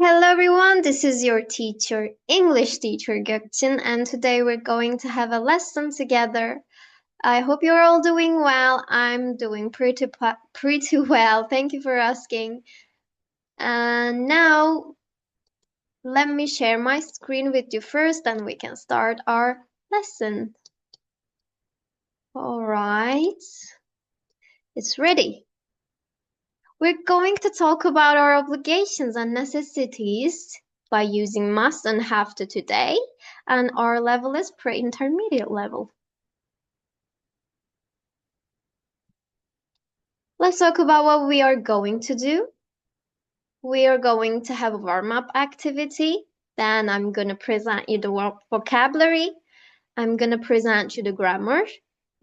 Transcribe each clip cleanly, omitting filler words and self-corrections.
Hello everyone, this is your teacher, English teacher Gökçin, and today we're going to have a lesson together. I hope you're all doing well. I'm doing pretty well. Thank you for asking. And now let me share my screen with you first, and we can start our lesson. All right, it's ready. We're going to talk about our obligations and necessities by using must and have to today, and our level is pre-intermediate level. Let's talk about what we are going to do. We are going to have a warm-up activity. Then I'm going to present you the vocabulary. I'm going to present you the grammar.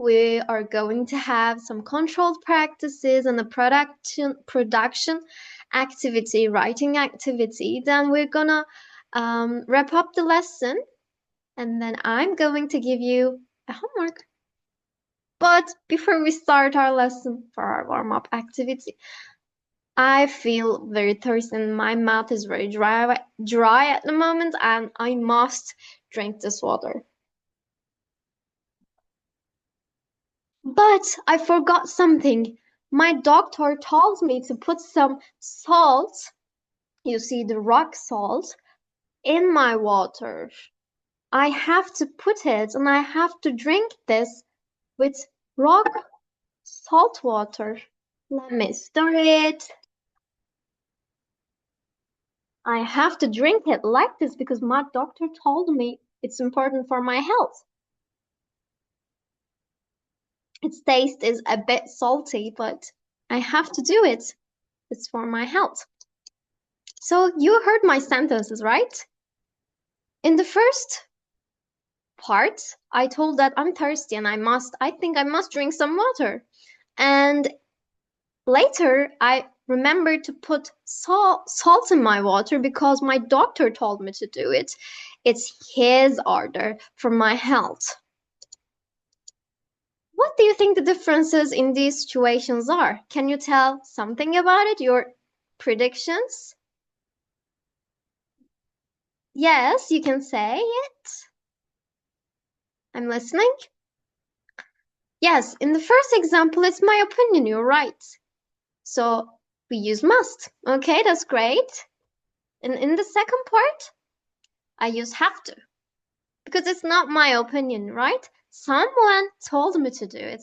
We are going to have some controlled practices and a production activity, writing activity. Then we're going to wrap up the lesson. And then I'm going to give you a homework. But before we start our lesson for our warm-up activity, I feel very thirsty and my mouth is very dry at the moment, and I must drink this water. But I forgot something. My doctor told me to put some salt, you see the rock salt, in my water. I have to put it and I have to drink this with rock salt water. Let me stir it. I have to drink it like this because my doctor told me it's important for my health. Its taste is a bit salty, but I have to do it. It's for my health. So you heard my sentences, right? In the first part, I told that I'm thirsty and I think I must drink some water. And later, I remembered to put salt in my water because my doctor told me to do it. It's his order for my health. What do you think the differences in these situations are? Can you tell something about it? Your predictions? Yes, you can say it. I'm listening. Yes, in the first example, it's my opinion. You're right. So we use must. Okay, that's great. And in the second part, I use have to. Because it's not my opinion, right? Someone told me to do it.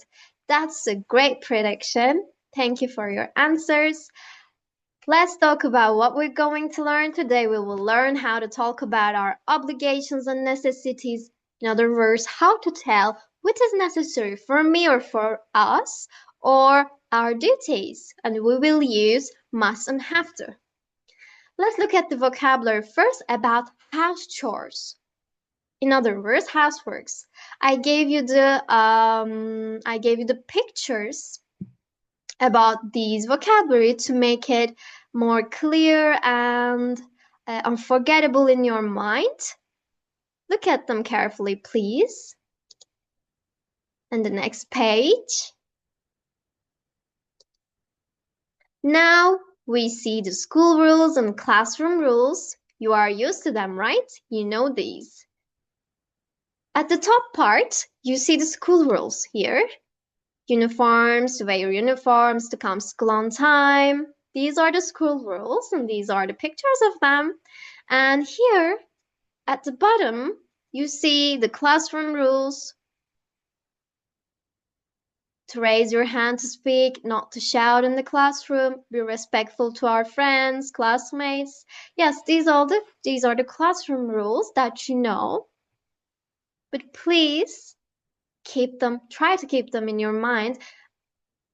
That's a great prediction. Thank you for your answers. Let's talk about what we're going to learn today. We will learn how to talk about our obligations and necessities. In other words, how to tell what is necessary for me or for us, or our duties. And we will use must and have to. Let's look at the vocabulary first about house chores. In other words, houseworks. I gave you the pictures about these vocabulary to make it more clear and unforgettable in your mind. Look at them carefully, please. And the next page. Now we see the school rules and classroom rules. You are used to them, right? You know these. At the top part, you see the school rules here. Uniforms, to wear your uniforms, to come to school on time. These are the school rules, and these are the pictures of them. And here at the bottom, you see the classroom rules. To raise your hand to speak, not to shout in the classroom, be respectful to our friends, classmates. Yes, these are the classroom rules that you know. But please try to keep them in your mind.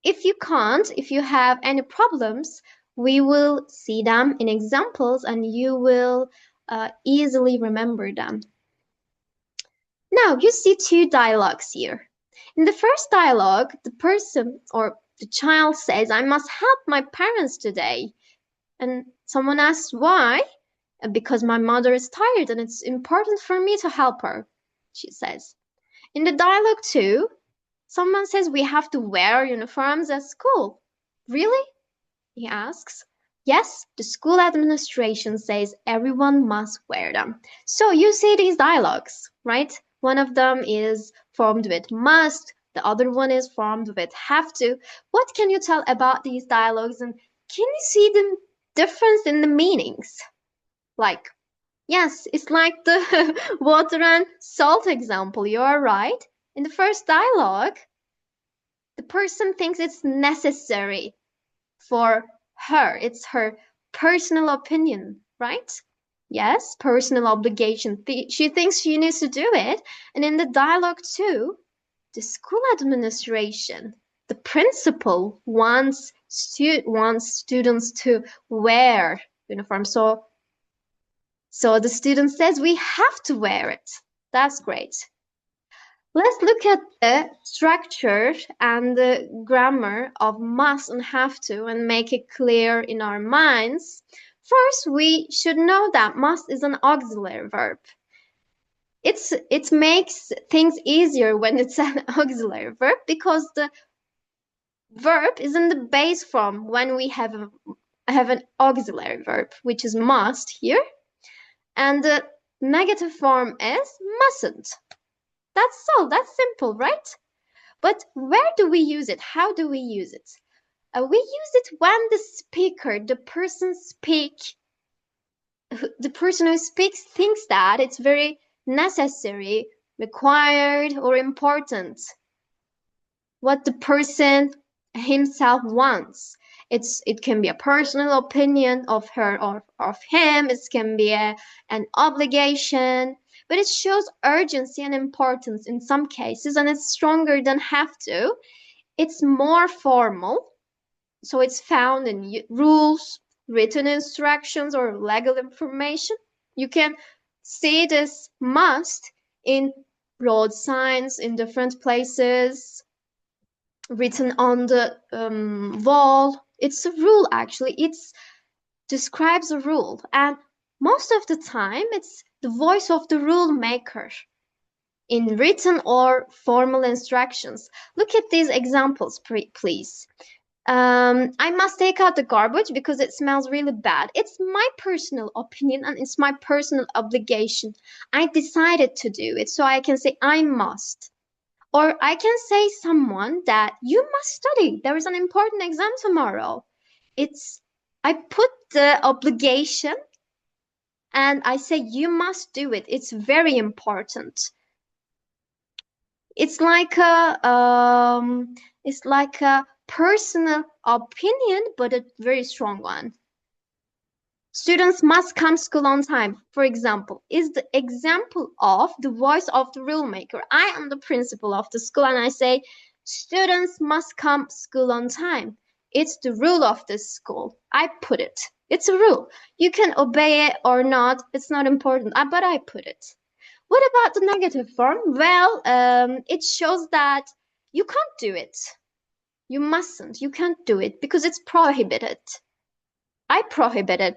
If you can't, if you have any problems, we will see them in examples and you will easily remember them. Now, you see two dialogues here. In the first dialogue, the person or the child says, I must help my parents today. And someone asks why? Because my mother is tired and it's important for me to help her, she says. In the dialogue two, someone says we have to wear uniforms at school. Really? He asks. Yes, the school administration says everyone must wear them. So you see these dialogues, right? One of them is formed with must, the other one is formed with have to. What can you tell about these dialogues, and can you see the difference in the meanings? Like, yes, it's like the water and salt example. You are right. In the first dialogue, the person thinks it's necessary for her. It's her personal opinion, right? Yes, personal obligation. She thinks she needs to do it. And in the dialogue too, the school administration, the principal wants students to wear uniform. So the student says we have to wear it. That's great. Let's look at the structure and the grammar of must and have to and make it clear in our minds. First, we should know that must is an auxiliary verb. It makes things easier when it's an auxiliary verb because the verb is in the base form when we have an auxiliary verb, which is must here, and the negative form is mustn't. That's simple, right? But where do we use it? How do we use it? We use it when the speaker, the person who speaks thinks that it's very necessary, required, or important. What the person himself wants. It can be a personal opinion of her or of him. It can be an obligation, but it shows urgency and importance in some cases, and it's stronger than have to. It's more formal, so it's found in rules, written instructions, or legal information. You can see this must in road signs in different places, written on the wall. It's a rule, actually. It describes a rule, and most of the time it's the voice of the rule maker in written or formal instructions. Look at these examples, please. I must take out the garbage because it smells really bad. It's my personal opinion and it's my personal obligation. I decided to do it, so I can say I must. Or I can say someone that you must study. There is an important exam tomorrow. I put the obligation and I say you must do it. It's very important. It's like a personal opinion, but a very strong one. Students must come to school on time, for example, is the example of the voice of the rule maker. I am the principal of the school and I say, students must come to school on time. It's the rule of this school. I put it. It's a rule. You can obey it or not. It's not important, but I put it. What about the negative form? Well, it shows that you can't do it. You mustn't. You can't do it because it's prohibited. I prohibited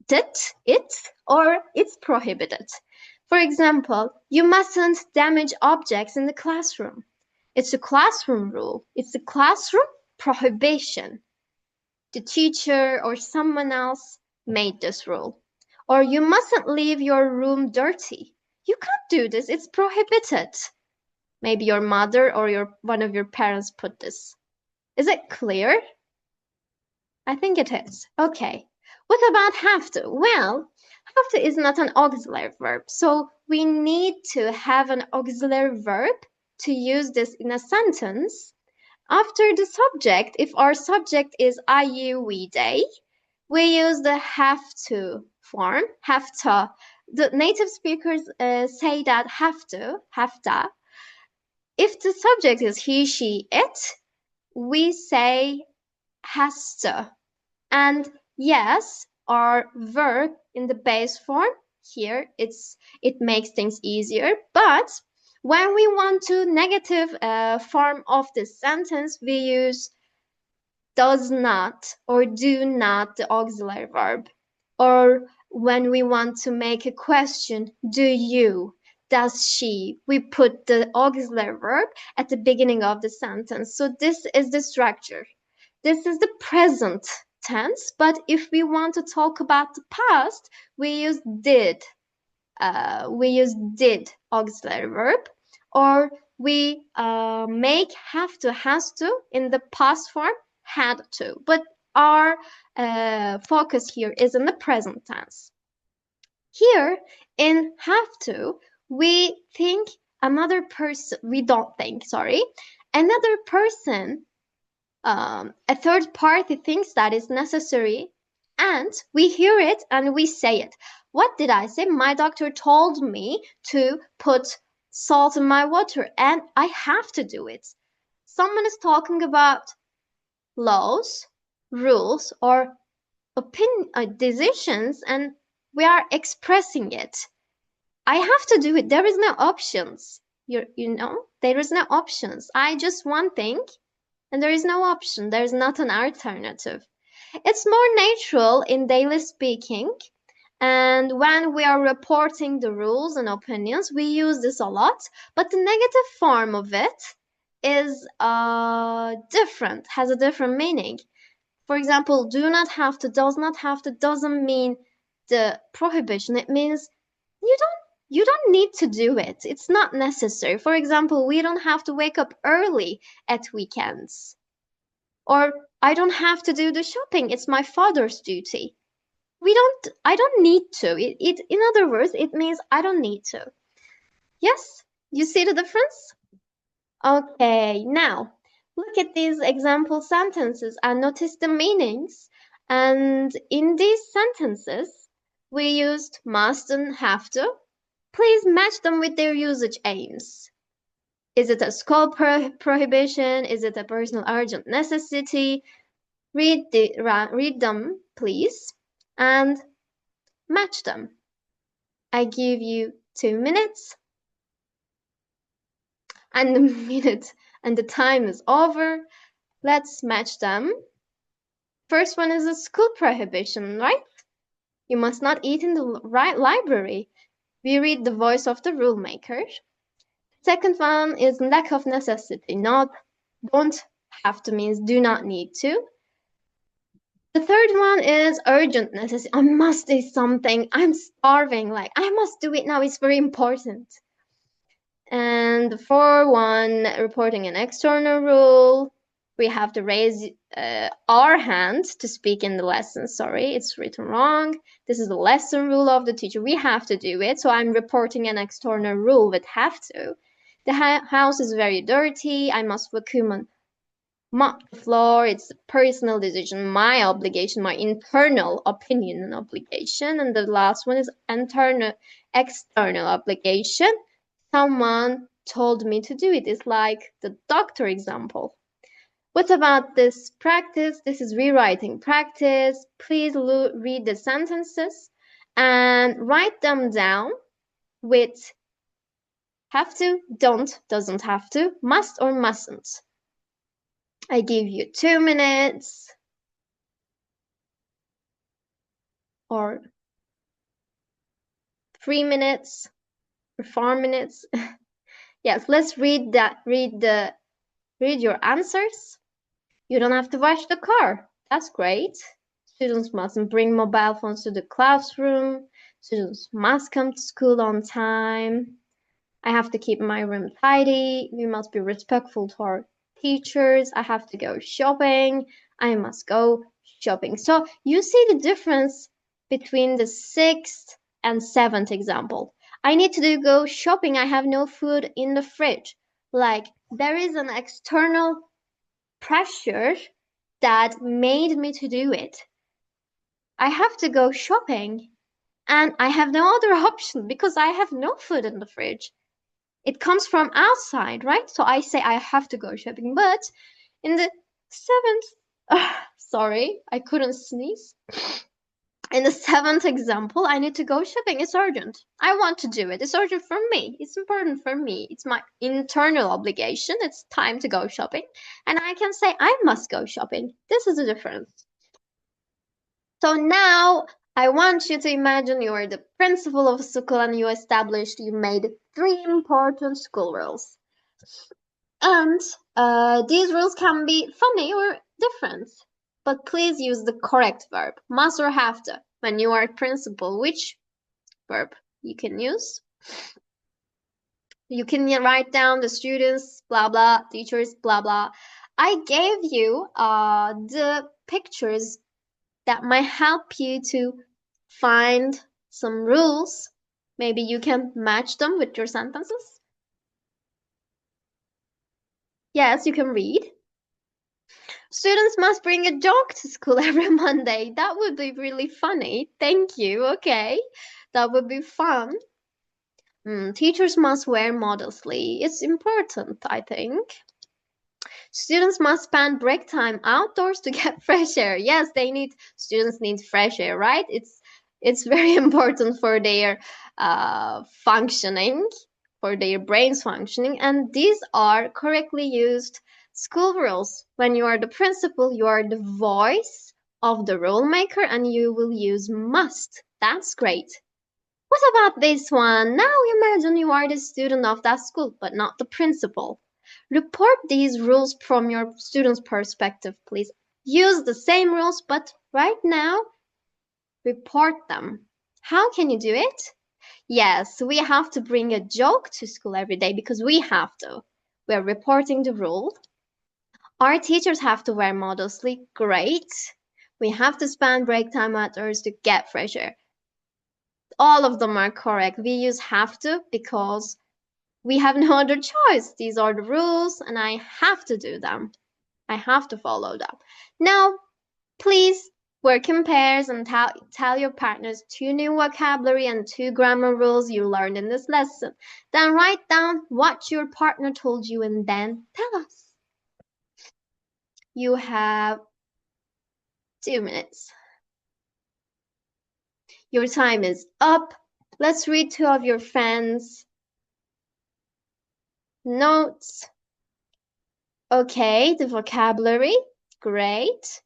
it, or it's prohibited. For example, you mustn't damage objects in the classroom. It's a classroom rule. It's a classroom prohibition. The teacher or someone else made this rule. Or you mustn't leave your room dirty. You can't do this. It's prohibited. Maybe your mother or one of your parents put this. Is it clear? I think it is. Okay. What about have to? Well, have to is not an auxiliary verb, so we need to have an auxiliary verb to use this in a sentence. After the subject, if our subject is I, you, we, they, we use the have to form, have to. The native speakers say that have to. If the subject is he, she, it, we say has to. And yes, our verb in the base form here, it makes things easier. But when we want to negative form of this sentence, we use does not or do not, the auxiliary verb. Or when we want to make a question, do you, does she, we put the auxiliary verb at the beginning of the sentence. So this is the structure. This is the present tense, but if we want to talk about the past, we use did. We use did auxiliary verb, or we make have to, has to in the past form, had to. But our focus here is in the present tense. Here in have to, we think another person, we don't think, sorry, another person, a third party thinks that is necessary, and we hear it and we say it. What did I say? My doctor told me to put salt in my water and I have to do it. Someone is talking about laws, rules, or decisions, and we are expressing it. I have to do it. There is no options. There is no options. I just one thing, and there is no option. There is not an alternative. It's more natural in daily speaking, and when we are reporting the rules and opinions, we use this a lot. But the negative form of it is different, has a different meaning. For example, do not have to, does not have to, doesn't mean the prohibition. It means you don't need to do it. It's not necessary. For example, we don't have to wake up early at weekends. Or I don't have to do the shopping. It's my father's duty. I don't need to. In other words, it means I don't need to. Yes? You see the difference? Okay, now look at these example sentences and notice the meanings. And in these sentences, we used must and have to. Please match them with their usage aims. Is it a school prohibition? Is it a personal urgent necessity? Read them, please, and match them. I give you 2 minutes, and the minute and the time is over. Let's match them. First one is a school prohibition, right? You must not eat in the right library. We read the voice of the rule maker. Second one is lack of necessity, not don't have to means do not need to. The third one is urgent necessity. I must do something. I'm starving. Like, I must do it now. It's very important. And the fourth one, reporting an external rule. We have to raise our hand to speak in the lesson. Sorry, it's written wrong. This is the lesson rule of the teacher. We have to do it. So I'm reporting an external rule with have to. The house is very dirty. I must vacuum mop the floor. It's a personal decision, my obligation, my internal opinion and obligation. And the last one is external obligation. Someone told me to do it. It's like the doctor example. What about this practice? This is rewriting practice. Please read the sentences and write them down with have to, don't, doesn't have to, must or mustn't. I give you 2 minutes or 3 minutes or 4 minutes. Yes, let's read your answers. You don't have to wash the car. That's great. Students mustn't bring mobile phones to the classroom. Students must come to school on time. I have to keep my room tidy. We must be respectful to our teachers. I have to go shopping. I must go shopping. So you see the difference between the 6th and 7th example. I need to go shopping. I have no food in the fridge. Like, there is an external pressure that made me to do it. I have to go shopping and I have no other option because I have no food in the fridge. It comes from outside, right? So I say I have to go shopping. But in the 7th, sorry, I couldn't sneeze. In the 7th example, I need to go shopping. It's urgent. I want to do it. It's urgent for me. It's important for me. It's my internal obligation. It's time to go shopping. And I can say I must go shopping. This is the difference. So now I want you to imagine you are the principal of a school and you made 3 important school rules. And these rules can be funny or different. but please use the correct verb. Must or have to. When you are principal, which verb you can use? You can write down the students, blah, blah, teachers, blah, blah. I gave you the pictures that might help you to find some rules. Maybe you can match them with your sentences. Yes, you can read. Students must bring a joke to school every Monday. That would be really funny. Thank you. Okay. That would be fun. Teachers must wear modestly. It's important, I think. Students must spend break time outdoors to get fresh air. Yes, students need fresh air, right? It's very important for their functioning, for their brains functioning, and these are correctly used school rules. When you are the principal, you are the voice of the rule maker, and you will use must. That's great. What about this one? Now imagine you are the student of that school, but not the principal. Report these rules from your student's perspective, please. Use the same rules, but right now, report them. How can you do it? Yes, we have to bring a joke to school every day because we have to. We are reporting the rule. Our teachers have to wear modestly. Great. We have to spend break time outdoors to get fresh air. All of them are correct. We use have to because we have no other choice. These are the rules and I have to do them. I have to follow them. Now, please work in pairs and tell your partners 2 new vocabulary and 2 grammar rules you learned in this lesson. Then write down what your partner told you and then tell us. You have 2 minutes. Your time is up. Let's read 2 of your friends' notes. Okay, the vocabulary, great.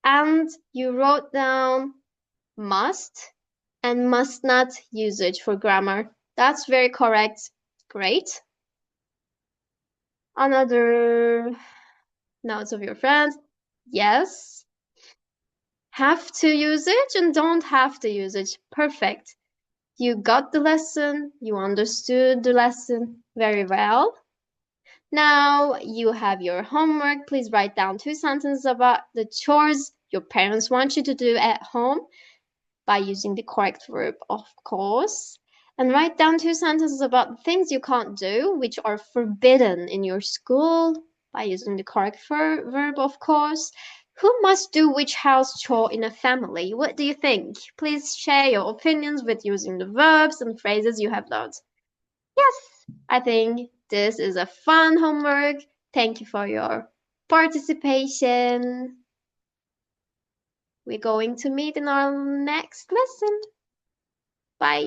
And you wrote down must and must not usage for grammar. That's very correct. Great. Another notes of your friends. Yes. Have to usage and don't have to usage. Perfect. You got the lesson. You understood the lesson very well. Now you have your homework. Please write down 2 sentences about the chores your parents want you to do at home by using the correct verb, of course. And write down 2 sentences about things you can't do, which are forbidden in your school by using the correct verb, of course. Who must do which house chore in a family? What do you think? Please share your opinions with using the verbs and phrases you have learned. Yes, I think this is a fun homework. Thank you for your participation. We're going to meet in our next lesson. Bye.